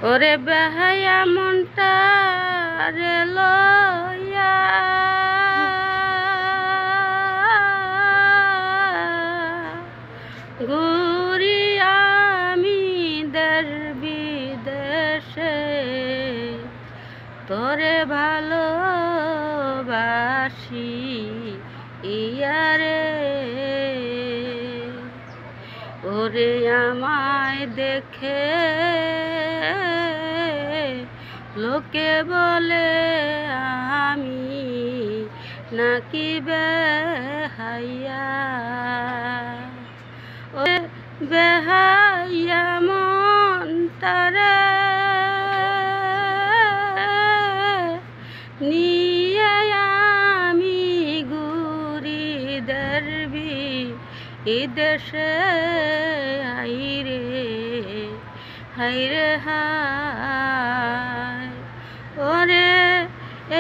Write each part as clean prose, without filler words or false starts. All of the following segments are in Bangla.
ওরে বেহায়া মনটা রে লইয়া ঘুরি আমি দেশ বিদেশে, তোরে ভালোবাসি ইয়ারে। ওরে আমায় দেখে লোকে বলে আমি নাকি বেহাইয়া। ওরে বেহাইয়া মনটারে নিয়ে আমি ঘুরি দেশবি দেশে। হাইরে হাইরে হায়, ওরে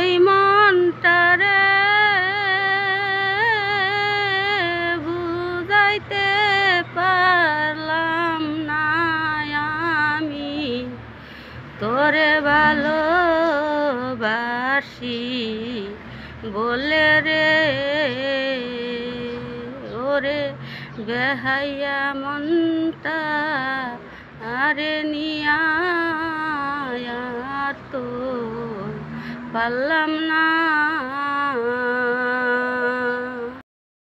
এই মনটারে বুঝাইতে পারলাম না আমি, তোরে ভালোবাসি বলে রে। ওরে বেহাইয়া মনটা আরে নিয়া তো পারলাম না